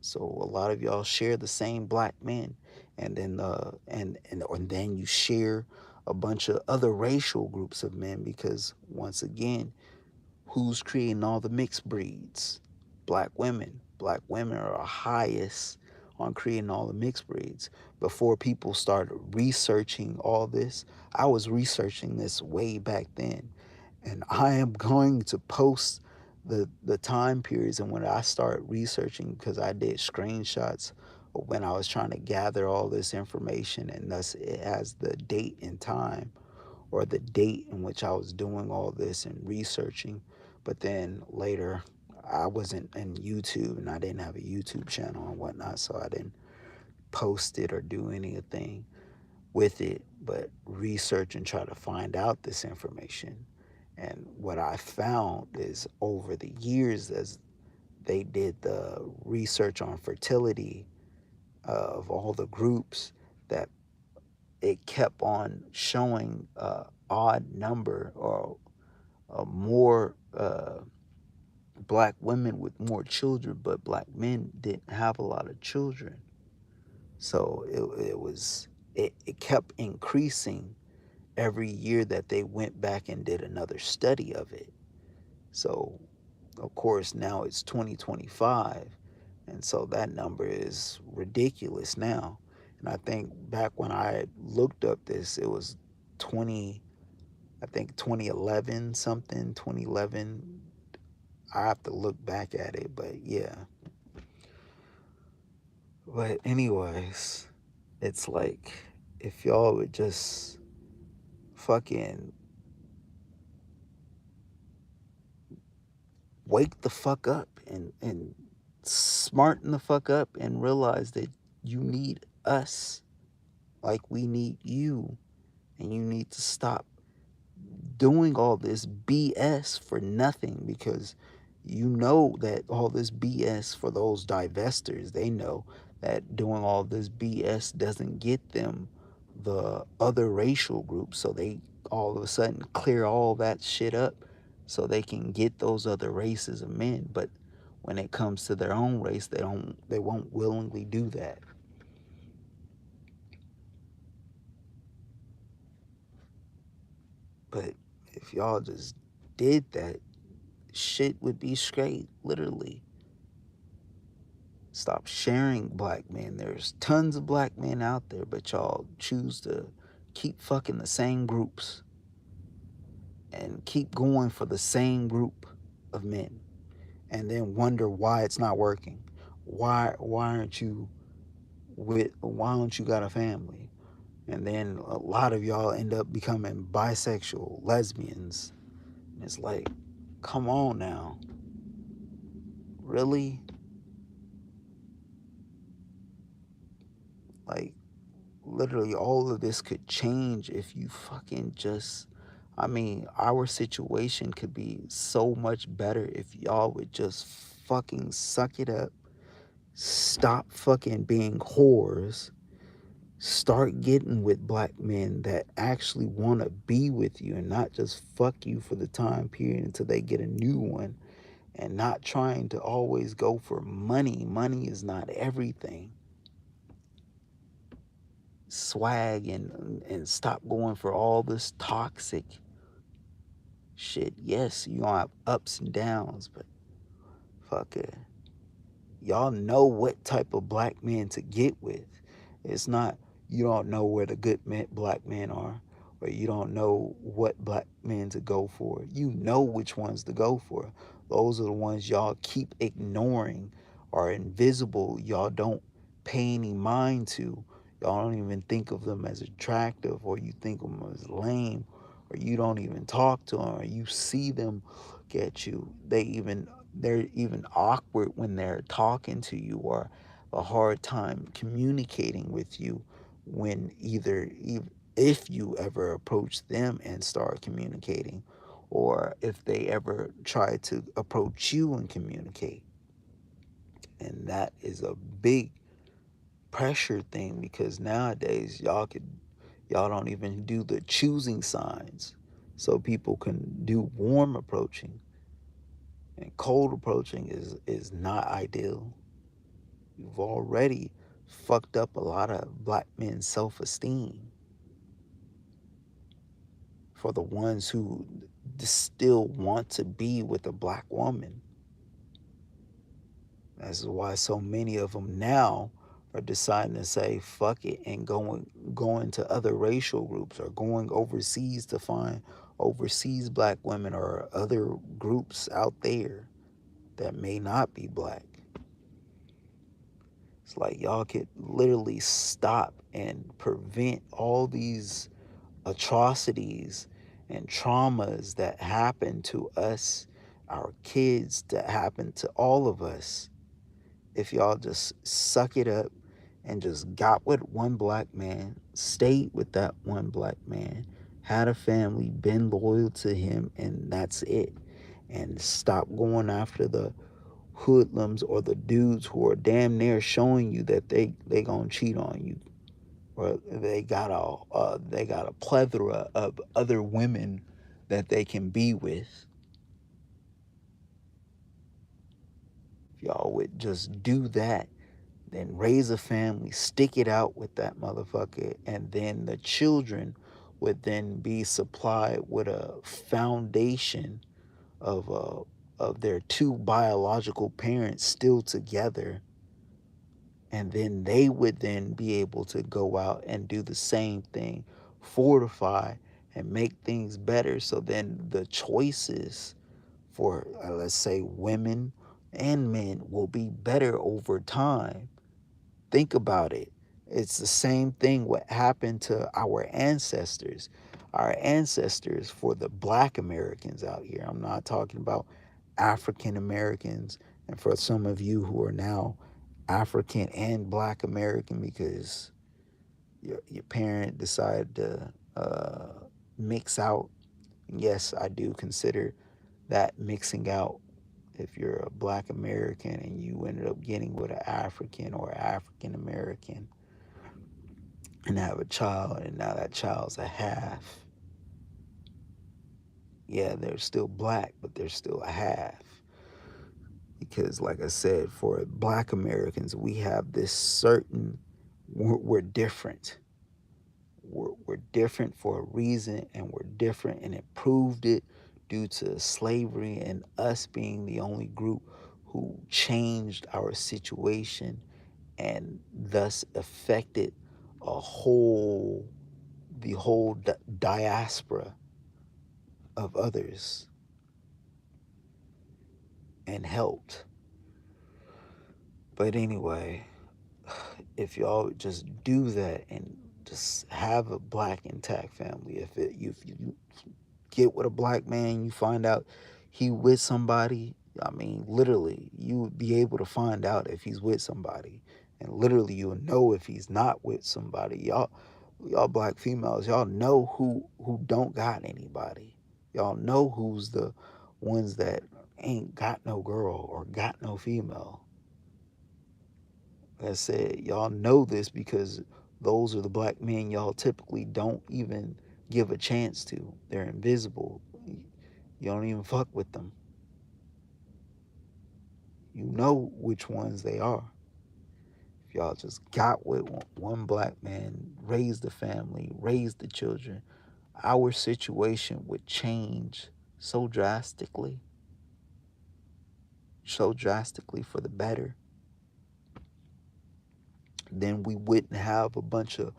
So a lot of y'all share the same black men, and then and then you share a bunch of other racial groups of men, because once again, who's creating all the mixed breeds? Black women. Black women are highest on creating all the mixed breeds. Before people started researching all this, I was researching this way back then, and I am going to post the time periods and when I start researching, because I did screenshots of when I was trying to gather all this information, and thus it has the date and time, or the date in which I was doing all this and researching. But then later, I wasn't in YouTube and I didn't have a YouTube channel and whatnot, so I didn't post it or do anything with it, but research and try to find out this information. And what I found is, over the years, as they did the research on fertility of all the groups, that it kept on showing odd number, or more black women with more children, but black men didn't have a lot of children. So it kept increasing every year that they went back and did another study of it. So of course now it's 2025, and so that number is ridiculous now. And I think back when I looked up this, it was 20, I think 2011 something, 2011. I have to look back at it, but yeah. But anyways, it's like, if y'all would just fucking wake the fuck up and smarten the fuck up and realize that you need us like we need you, and you need to stop doing all this BS for nothing, because you know that all this BS, for those divestors, they know that doing all this BS doesn't get them the other racial groups. So they all of a sudden clear all that shit up so they can get those other races of men. But when it comes to their own race, they won't willingly do that. But if y'all just did that, shit would be straight, literally. Stop sharing black men. There's tons of black men out there, but y'all choose to keep fucking the same groups and keep going for the same group of men and then wonder why it's not working. Why aren't you why don't you got a family? And then a lot of y'all end up becoming bisexual, lesbians. And it's like, come on now. Really? Like, literally all of this could change if you fucking just, I mean, our situation could be so much better if y'all would just fucking suck it up, stop fucking being whores, start getting with black men that actually want to be with you and not just fuck you for the time period until they get a new one, and not trying to always go for money. Money is not everything. Swag and stop going for all this toxic shit. Yes, you gonna have ups and downs, but fuck it. Y'all know what type of black men to get with. It's not you don't know where the good men, black men are, or you don't know what black men to go for. You know which ones to go for. Those are the ones y'all keep ignoring, are invisible. Y'all don't pay any mind to. Y'all don't even think of them as attractive, or you think of them as lame, or you don't even talk to them, or you see them look at you. They're even awkward when they're talking to you, or a hard time communicating with you when if you ever approach them and start communicating, or if they ever try to approach you and communicate. And that is a big pressure thing, because nowadays y'all don't even do the choosing signs, so people can do warm approaching, and cold approaching is not ideal. You've already fucked up a lot of black men's self-esteem for the ones who still want to be with a black woman. That's why so many of them now are deciding to say fuck it and going to other racial groups, or going overseas to find overseas black women, or other groups out there that may not be black. It's like y'all could literally stop and prevent all these atrocities and traumas that happen to us, our kids, that happen to all of us, if y'all just suck it up and just got with one black man, stayed with that one black man, had a family, been loyal to him, and that's it. And stop going after the hoodlums or the dudes who are damn near showing you that they gonna cheat on you, or they got a plethora of other women that they can be with. If y'all would just do that, then raise a family, stick it out with that motherfucker, and then the children would then be supplied with a foundation of their two biological parents still together, and then they would then be able to go out and do the same thing, fortify and make things better. So then the choices for let's say women and men will be better over time. Think about it. It's the same thing what happened to our ancestors. Our ancestors, for the black Americans out here, I'm not talking about African Americans, and for some of you who are now African and black American because your parent decided to mix out. Yes, I do consider that mixing out if you're a black American and you ended up getting with an African or African American and have a child, and now that child's a half, yeah, they're still black, but they're still a half. Because, like I said, for black Americans, we have this certain, we're different. We're different for a reason, and we're different, and it proved it due to slavery and us being the only group who changed our situation and thus affected a whole the whole diaspora of others and helped. But anyway, if y'all just do that and just have a black intact family, if you get with a black man, you find out he with somebody, I mean, literally, you would be able to find out if he's with somebody. And literally, you'll know if he's not with somebody. Y'all black females, y'all know who don't got anybody. Y'all know who's the ones that ain't got no girl or got no female. Like I said, y'all know this because those are the black men y'all typically don't even give a chance to. They're invisible. You don't even fuck with them. You know which ones they are. If y'all just got with one black man, raised the family, raised the children, our situation would change so drastically, for the better. Then we wouldn't have a bunch of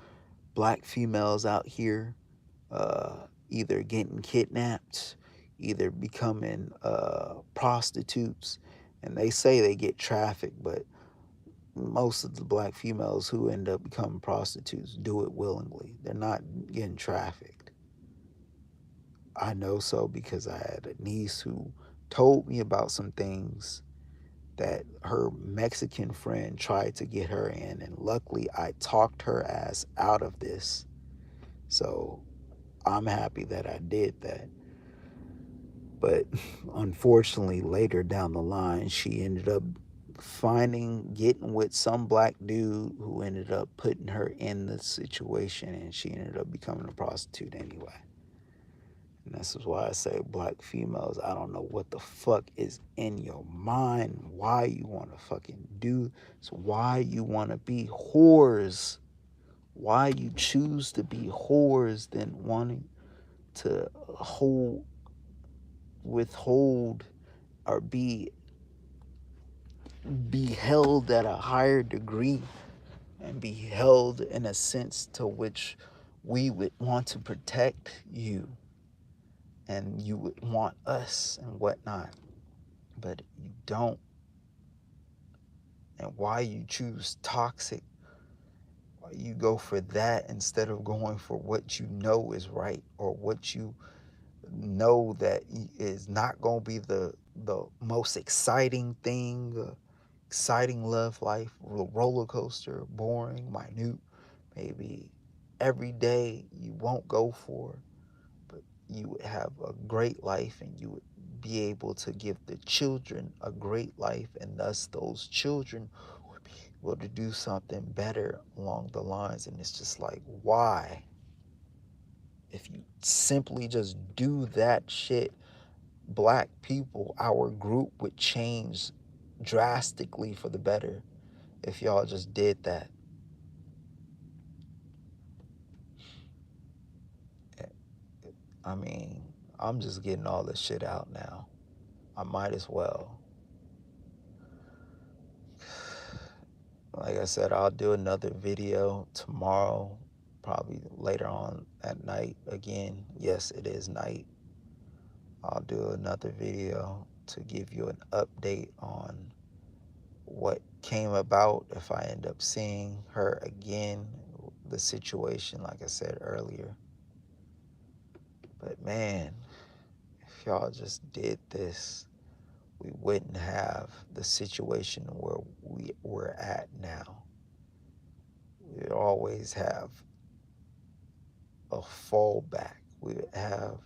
black females out here either getting kidnapped, either becoming prostitutes. And they say they get trafficked, but most of the black females who end up becoming prostitutes do it willingly. They're not getting trafficked. I know so because I had a niece who told me about some things that her Mexican friend tried to get her in, and luckily I talked her ass out of this. So I'm happy that I did that. But unfortunately, later down the line, she ended up getting with some black dude who ended up putting her in the situation, and she ended up becoming a prostitute anyway. And this is why I say black females, I don't know what the fuck is in your mind, why you want to fucking do, so why you want to be whores, why you choose to be whores than wanting to withhold or be held at a higher degree and be held in a sense to which we would want to protect you and you would want us and whatnot, but you don't. And why you choose toxic, why you go for that instead of going for what you know is right, or what you know that is not going to be the most exciting thing, exciting love life, roller coaster, boring, minute, maybe every day you won't go for, but you would have a great life and you would be able to give the children a great life, and thus those children would be able to do something better along the lines. And it's just like, why? If you simply just do that shit, black people, our group would change drastically for the better if y'all just did that. I mean, I'm just getting all this shit out now. I might as well. Like I said, I'll do another video tomorrow, probably later on at night again. Yes, it is night. I'll do another video to give you an update on what came about if I end up seeing her again, the situation, like I said earlier. But man, if y'all just did this, we wouldn't have the situation where we're at now. We would always have a fallback. We would have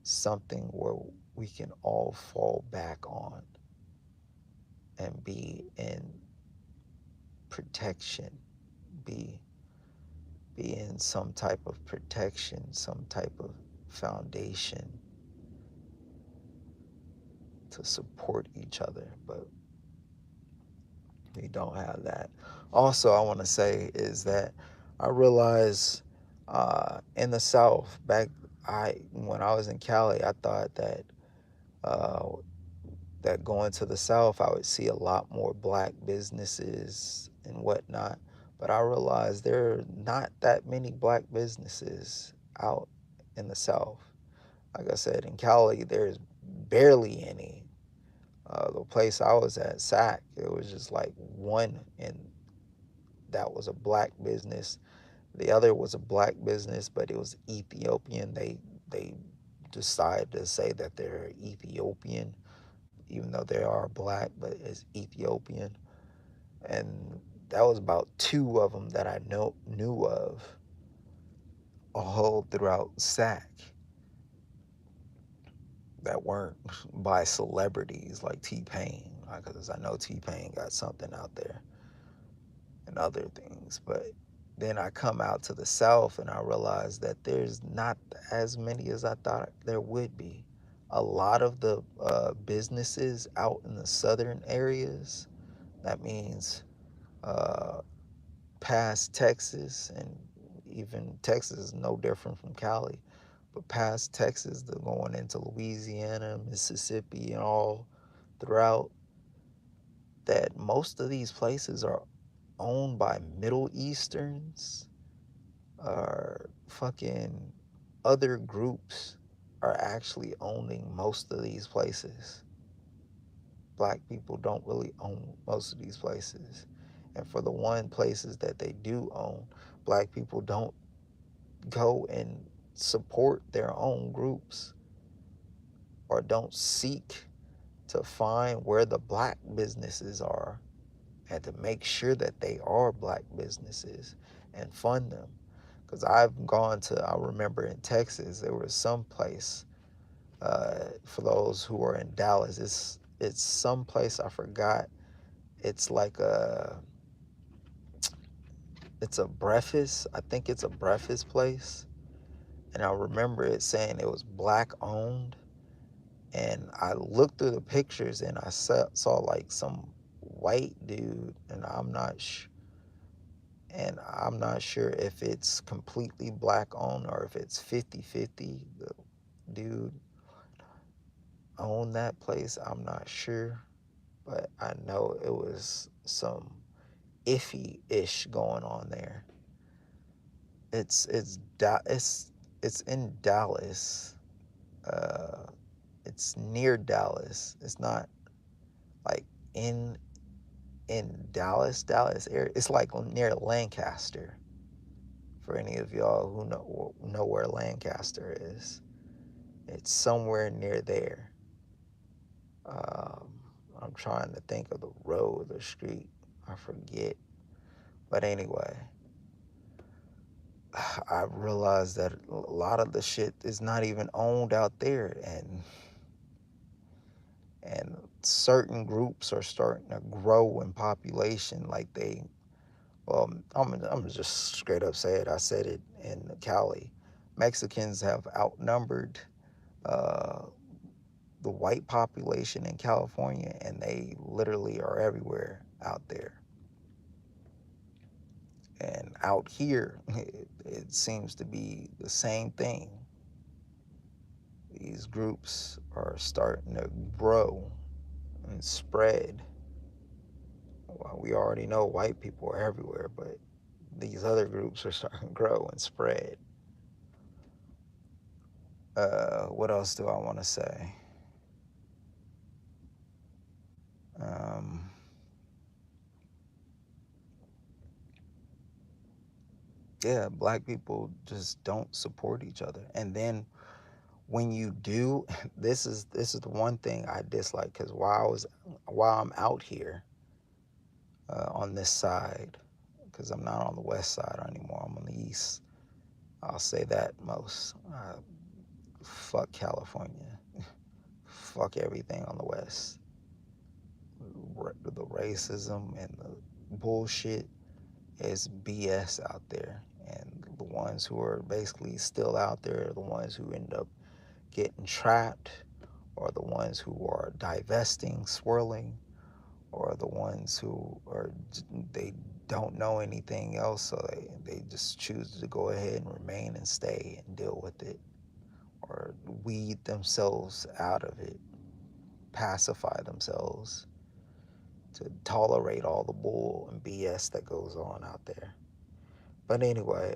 something where we can all fall back on. and be in protection, be in some type of protection, some type of foundation to support each other. But we don't have that. Also, I want to say is that I realized in the South back, I when I was in Cali, I thought that uh, that going to the South, I would see a lot more black businesses and whatnot. But I realized there are not that many black businesses out in the South. Like I said, in Cali, there's barely any. The place I was at, SAC, it was just like one, and that was a black business. The other was a black business, but it was Ethiopian. They decided to say that they're Ethiopian, even though they are black, but it's Ethiopian. And that was about two of them that I knew of all throughout SAC that weren't by celebrities like T-Pain, because I know T-Pain got something out there and other things. But then I come out to the South and I realize that there's not as many as I thought there would be. A lot of the businesses out in the southern areas, that means uh, past Texas, and even Texas is no different from Cali, but past Texas, they're going into Louisiana, Mississippi, and all throughout, that most of these places are owned by Middle Easterns or fucking other groups are actually owning most of these places. Black people don't really own most of these places. And for the one places that they do own, black people don't go and support their own groups or don't seek to find where the black businesses are and to make sure that they are black businesses and fund them. Because I've gone to, I remember in Texas, there was some place, for those who are in Dallas, it's some place I forgot. It's like it's a breakfast. I think it's a breakfast place. And I remember it saying it was black owned. And I looked through the pictures and I saw like some white dude, and I'm not sure if it's completely black owned or if it's 50-50. The dude owned that place. I'm not sure, but I know it was some iffy-ish going on there. It's in Dallas. Uh, it's near Dallas. It's not like in Dallas area. It's like near Lancaster. For any of y'all who know where Lancaster is, it's somewhere near there. Um, I'm trying to think of the road or street. I forget. But anyway, I realized that a lot of the shit is not even owned out there, and certain groups are starting to grow in population. Like well, I'm just straight up say it. I said it in Cali. Mexicans have outnumbered uh, the white population in California, and they literally are everywhere out there. And out here, it seems to be the same thing. These groups are starting to grow and spread. Well, we already know white people are everywhere, but these other groups are starting to grow and spread. What else do I want to say? Um, yeah, black people just don't support each other. And then when you do, this is the one thing I dislike, because while I'm out here on this side, because I'm not on the west side anymore, I'm on the east. I'll say that most. Fuck California. Fuck everything on the west. The racism and the bullshit is BS out there. And the ones who are basically still out there are the ones who end up getting trapped, or the ones who are divesting, swirling, or the ones who are, they don't know anything else, so they just choose to go ahead and remain and stay and deal with it, or weed themselves out of it, pacify themselves to tolerate all the bull and BS that goes on out there. But anyway,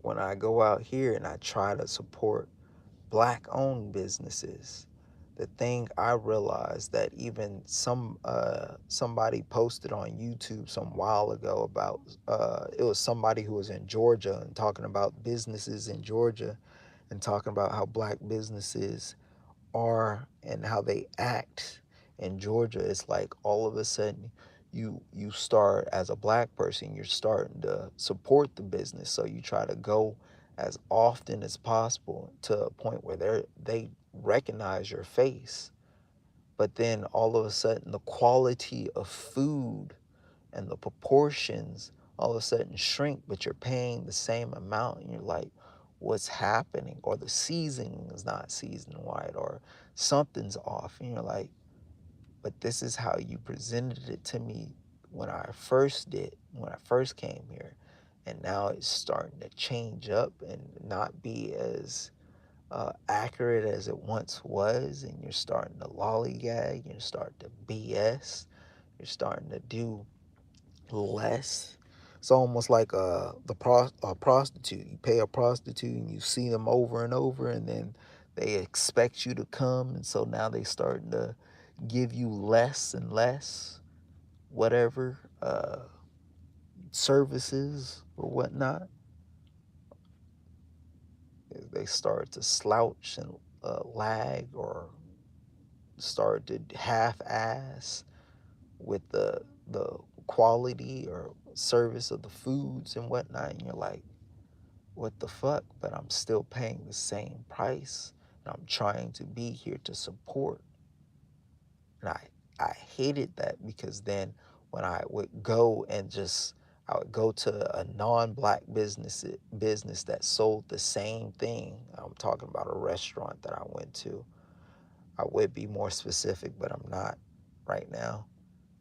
when I go out here and I try to support black owned businesses, the thing I realized that even somebody posted on YouTube some while ago about, it was somebody who was in Georgia and talking about businesses in Georgia and talking about how black businesses are and how they act in Georgia. It's like all of a sudden you start, as a black person, you're starting to support the business, so you try to go as often as possible to a point where they recognize your face. But then all of a sudden the quality of food and the proportions all of a sudden shrink, but you're paying the same amount, and you're like, what's happening? Or the seasoning is not seasoned right, or something's off, and you're like, but this is how you presented it to me when I first came here, and now it's starting to change up and not be as accurate as it once was, and you're starting to lollygag, you're starting to BS, you're starting to do less. It's almost like a prostitute. You pay a prostitute and you see them over and over, and then they expect you to come, and so now they starting to give you less and less, whatever services or whatnot. They start to slouch and lag, or start to half-ass with the quality or service of the foods and whatnot, and you're like, what the fuck? But I'm still paying the same price, and I'm trying to be here to support. And I hated that, because then when I would go and just, I would go to a non-black business that sold the same thing. I'm talking about a restaurant that I went to. I would be more specific, but I'm not right now.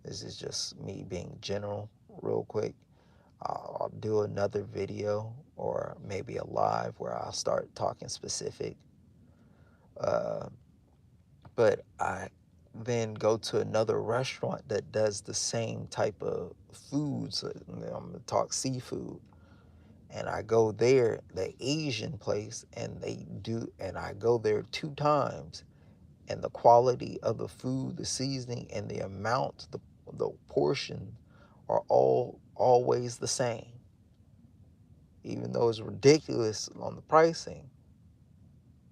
This is just me being general real quick. I'll do another video or maybe a live where I'll start talking specific. Uh, but I then go to another restaurant that does the same type of foods. I'm gonna talk seafood. And I go there, the Asian place, and I go there 2 times, and the quality of the food, the seasoning, and the amount, the portion are all always the same, even though it's ridiculous on the pricing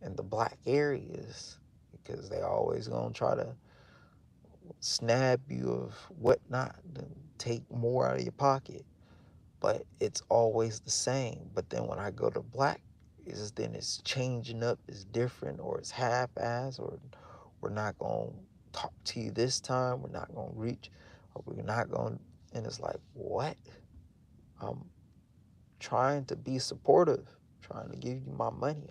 in the black areas, because they always gonna try to snap you of whatnot and take more out of your pocket. But it's always the same. But then when I go to black, it's changing up, it's different, or it's half-ass, or we're not gonna talk to you this time, we're not gonna reach, or we're not gonna, and it's like, what? I'm trying to be supportive, trying to give you my money,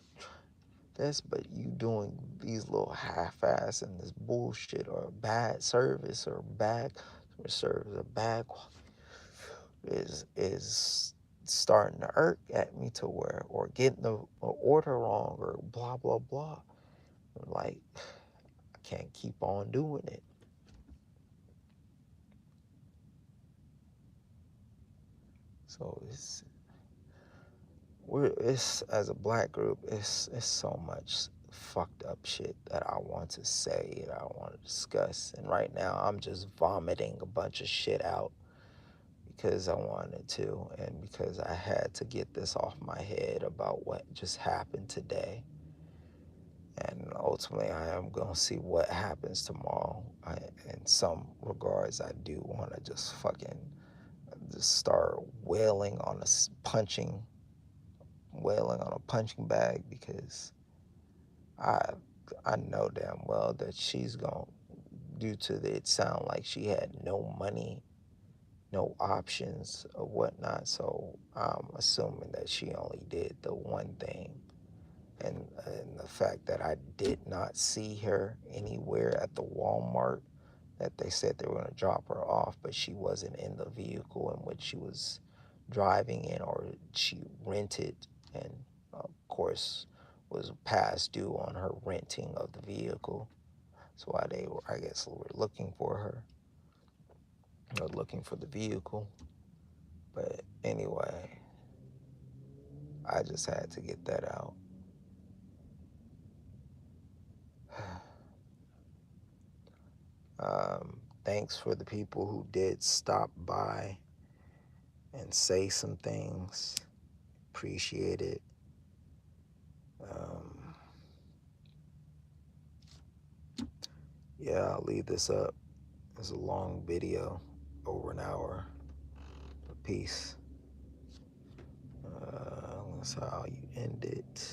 this, but you doing these little half-ass and this bullshit, or bad service, or bad service, or bad is starting to irk at me, to where, or getting the order wrong, or blah blah blah. Like, I can't keep on doing it. So it's, as a black group, it's so much fucked up shit that I want to say, that I want to discuss, and right now I'm just vomiting a bunch of shit out because I wanted to, and because I had to get this off my head about what just happened today. And ultimately, I am going to see what happens tomorrow. In some regards, I do want to just fucking just start wailing on a punching bag, because I I know damn well that she's going to due to it sound like she had no money, no options or whatnot. So I'm assuming that she only did the one thing. And the fact that I did not see her anywhere at the Walmart that they said they were going to drop her off, but she wasn't in the vehicle in which she was driving in, or she rented, and of course was past due on her renting of the vehicle. That's why they were, I guess, were looking for her, or looking for the vehicle. But anyway, I just had to get that out. Thanks for the people who did stop by and say some things. Appreciate it. Um, yeah, I'll leave this up. It's a long video, over an hour. Peace. That's how you end it.